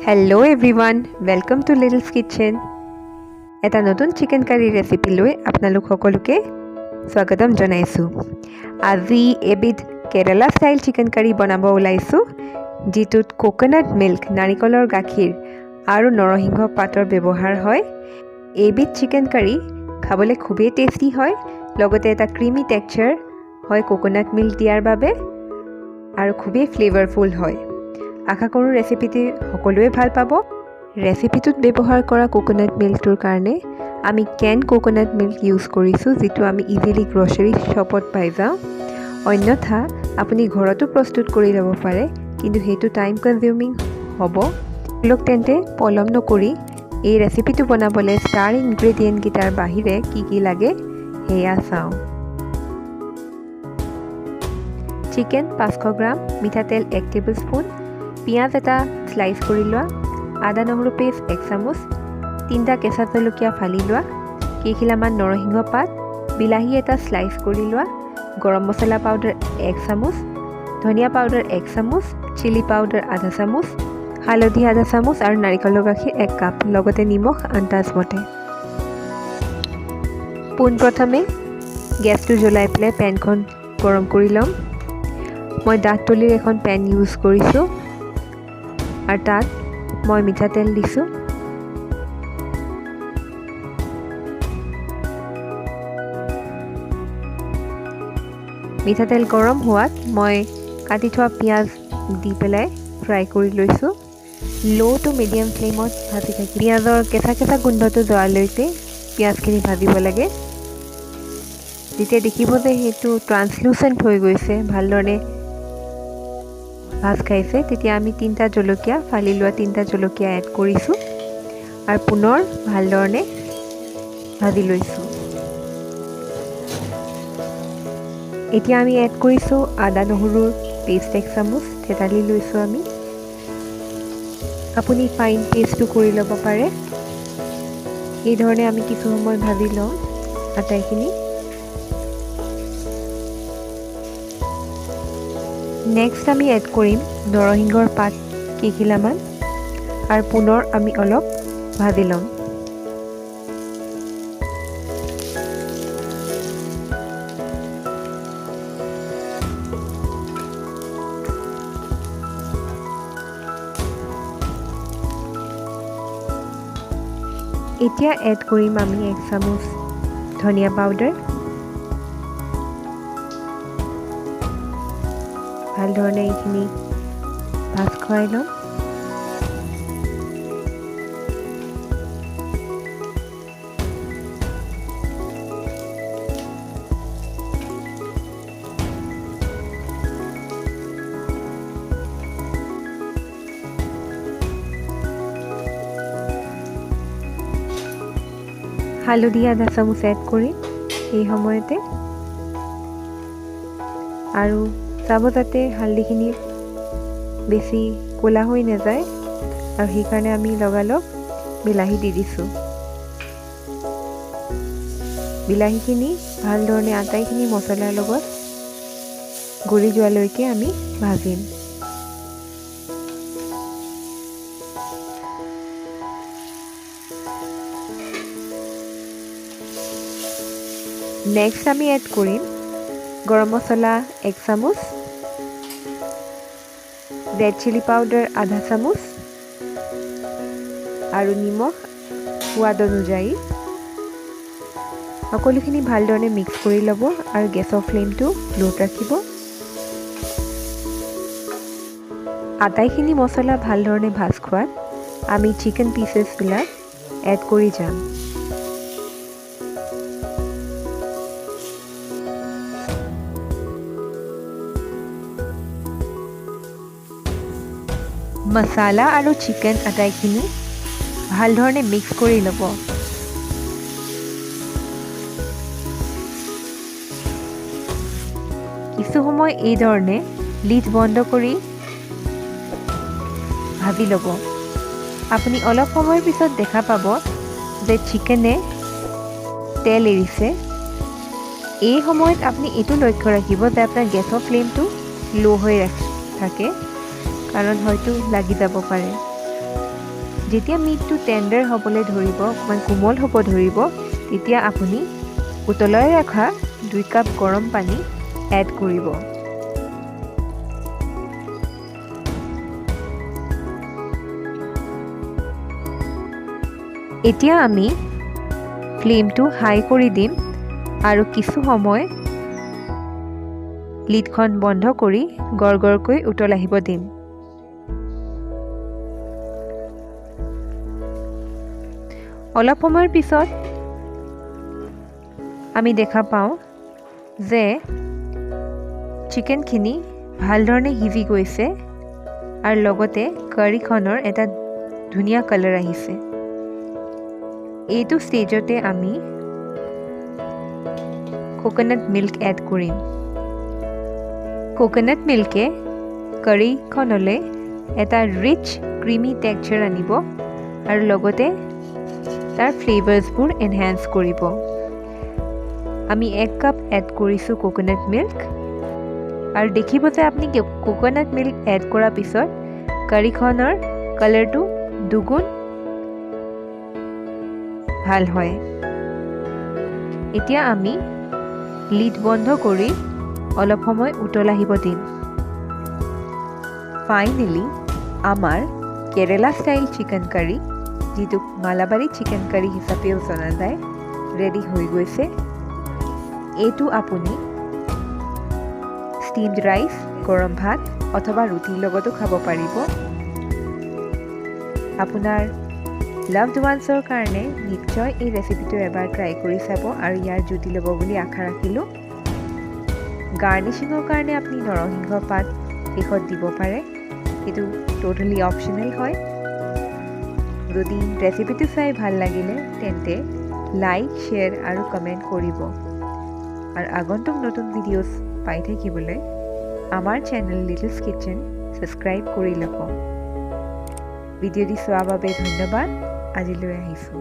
Hello' everyone, welcome to Little's kitchen. এটা নতুন chicken curry recipe লৈ আপোনালোক সকলোকে স্বাগতম জনাইছোঁ। আজি এবিধ কেৰালা ষ্টাইল চিকেন কাৰী বনাব ওলাইছোঁ, যিটোত কোকোনাট মিল্ক, নাৰিকলৰ গাখীৰ আৰু নৰসিংহ পাতৰ ব্যৱহাৰ হয়। এইবিধ চিকেন কাৰী খাবলৈ খুবেই টেষ্টি হয়, লগতে এটা ক্ৰিমি টেক্সচাৰ হয় কোকোনাট মিল্ক দিয়াৰ বাবে, আৰু খুবেই ফ্লেভাৰফুল হয়। আশা কৰোঁ ৰেচিপিটি সকলোৱে ভাল পাব। ৰেচিপিটোত ব্যৱহাৰ কৰা কোকোনাট মিল্কটোৰ কাৰণে আমি কেন কোকোনাট মিল্ক ইউজ কৰিছোঁ, যিটো আমি ইজিলি গ্ৰ'চাৰী শ্বপত পাই যাওঁ। অন্যথা আপুনি ঘৰতো প্ৰস্তুত কৰি ল'ব পাৰে, কিন্তু সেইটো টাইম কনজিউমিং হ'ব। তেন্তে পলম নকৰি এই ৰেচিপিটো বনাবলৈ ষ্টাৰ ইনগ্ৰেডিয়েণ্টকেইটাৰ বাহিৰে কি কি লাগে সেয়া চাওঁ। চিকেন 500 গ্ৰাম, মিঠাতেল 1 টেবুল স্পুন, পিঁয়াজ এটা স্লাইচ কৰি লোৱা, আদা নহৰু পেষ্ট 1 চামুচ, 3টা কেঁচা জলকীয়া ফালি লোৱা, কেইখিলামান নৰসিংহ পাত, বিলাহী এটা স্লাইচ কৰি লোৱা, গৰম মছলা পাউডাৰ 1 চামুচ, ধনিয়া পাউডাৰ 1 চামুচ, চিলি পাউডাৰ আধা চামুচ, হালধি আধা চামুচ আৰু নাৰিকলৰ গাখীৰ 1 কাপ, লগতে নিমখ আন্দাজমতে। পোনপ্ৰথমে গেছটো জ্বলাই পেলাই পেনখন গৰম কৰি ল'ম। মই ডাঠ তলিৰ এখন পেন ইউজ কৰিছোঁ আৰু তাত মই মিঠাতেল দিছোঁ। মিঠাতেল গৰম হোৱাত মই কাটি থোৱা পিঁয়াজ দি পেলাই ফ্ৰাই কৰি লৈছোঁ। ল' টু মিডিয়াম ফ্লেমত ভাজি থাকি পিঁয়াজৰ কেঁচা কেঁচা গোন্ধটো যোৱালৈকে পিঁয়াজখিনি ভাজিব লাগে। যেতিয়া দেখিব যে সেইটো ট্ৰান্সলুচেণ্ট হৈ গৈছে, ভালদৰে ভাজ খাইছে, তেতিয়া আমি 3টা জলকীয়া ফালি লোৱা 3টা জলকীয়া এড কৰিছোঁ আৰু পুনৰ ভালধৰণে ভাজি লৈছোঁ। এতিয়া আমি এড কৰিছোঁ আদা নহৰুৰ পেষ্ট 1 চামুচ, থেতালি লৈছোঁ আমি। আপুনি ফাইন পেষ্টটো কৰি ল'ব পাৰে। এইধৰণে আমি কিছু সময় ভাজি লওঁ আটাইখিনি। নেক্সট আমি এড কৰিম নৰসিংহৰ পাত কেইখিলামান আৰু পুনৰ আমি অলপ ভাজি ল'ম। এতিয়া এড কৰিম আমি 1 চামুচ ধনিয়া পাউডাৰ। ভালধৰণে এইখিনি ভাজ খুৱাই ল'ম। হালধি আধা চামুচ এড কৰিম এই সময়তে, আৰু চাব যাতে হালধিখিনি বেছি ক'লা হৈ নাযায়, আৰু সেইকাৰণে আমি লগালগ বিলাহী দি দিছোঁ। বিলাহীখিনি ভালধৰণে আটাইখিনি মছলাৰ লগত গলি যোৱালৈকে আমি ভাজিম। নেক্সট আমি এড কৰিম গৰম মছলা 1 চামুচ, ৰেড চিলি পাউডাৰ আধা চামুচ আৰু নিমখ সোৱাদ অনুযায়ী। সকলোখিনি ভালদৰে মিক্স কৰি ল'ব আৰু গেছৰ ফ্লেমটো ল'ত ৰাখিব। আটাইখিনি মছলা ভালধৰণে ভাজ খোৱাত আমি চিকেন পিচেছবিলাক এড কৰি যাম। মছলা আৰু চিকেন আটাইখিনি ভালধৰণে মিক্স কৰি ল'ব। কিছু সময় এইধৰণে লিড বন্ধ কৰি ভাজি ল'ব। আপুনি অলপ সময়ৰ পিছত দেখা পাব যে চিকেনে তেল এৰিছে। এই সময়ত আপুনি এইটো লক্ষ্য ৰাখিব যে আপোনাৰ গেছৰ ফ্লেমটো ল' হৈ থাকে, কাৰণ হয়তো লাগি যাব পাৰে। যেতিয়া মিটটো টেণ্ডাৰ হ'বলৈ ধৰিব, অকণমান কোমল হ'ব ধৰিব, তেতিয়া আপুনি উতলাই ৰখা 2 কাপ গৰম পানী এড কৰিব। এতিয়া আমি ফ্লেমটো হাই কৰি দিম আৰু কিছু সময় লিডখন বন্ধ কৰি গৰগৰকৈ উতল আহিব দিম। অলপ সময়ৰ পিছত আমি দেখা পাওঁ যে চিকেনখিনি ভালধৰণে সিজি গৈছে আৰু লগতে কাৰীখনৰ এটা ধুনীয়া কালাৰ আহিছে। এইটো ষ্টেজতে আমি কোকোনাট মিল্ক এড কৰিম। কোকোনাট মিল্কে কাৰীখনলৈ এটা ৰিচ ক্ৰিমি টেক্সচাৰ আনিব আৰু লগতে তাৰ ফ্লেভাৰ্ছবোৰ এনহেঞ্চ কৰিব। আমি 1 কাপ এড কৰিছোঁ কোকোনাট মিল্ক আৰু দেখিব যে আপুনি কোকোনাট মিল্ক এড কৰাৰ পিছত কাৰীখনৰ কালাৰটো দুগুণ ভাল হয়। এতিয়া আমি লিড বন্ধ কৰি অলপ সময় উতল আহিব দিম। ফাইনেলি আমাৰ কেৰেলা ষ্টাইল চিকেন কাৰী, যিটো মালাবাৰী চিকেন কাৰী হিচাপেও জনা যায়, ৰেডি হৈ গৈছে। এইটো আপুনি ষ্টিমড ৰাইচ, গৰম ভাত অথবা ৰুটিৰ লগতো খাব পাৰিব। আপোনাৰ লাভড ওৱান্সৰ কাৰণে নিশ্চয় এই ৰেচিপিটো এবাৰ ট্ৰাই কৰি চাব আৰু ইয়াৰ জুতি ল'ব বুলি আশা ৰাখিলোঁ। গাৰ্নিচিঙৰ কাৰণে আপুনি নৰসিংহ পাত শেষত দিব পাৰে, এইটো টোটেলি অপশ্যনেল হয়। যদি ৰেচিপিটো চাই ভাল লাগিলে তেন্তে লাইক, শ্বেয়াৰ আৰু কমেণ্ট কৰিব। আৰু আগন্তুক নতুন ভিডিঅ'ছ পাই থাকিবলৈ আমাৰ চেনেল লিটলছ কিটচেন ছাবস্ক্ৰাইব কৰি ল'ব। ভিডিঅ'টি চোৱাৰ বাবে ধন্যবাদ। আজিলৈ আহিছোঁ।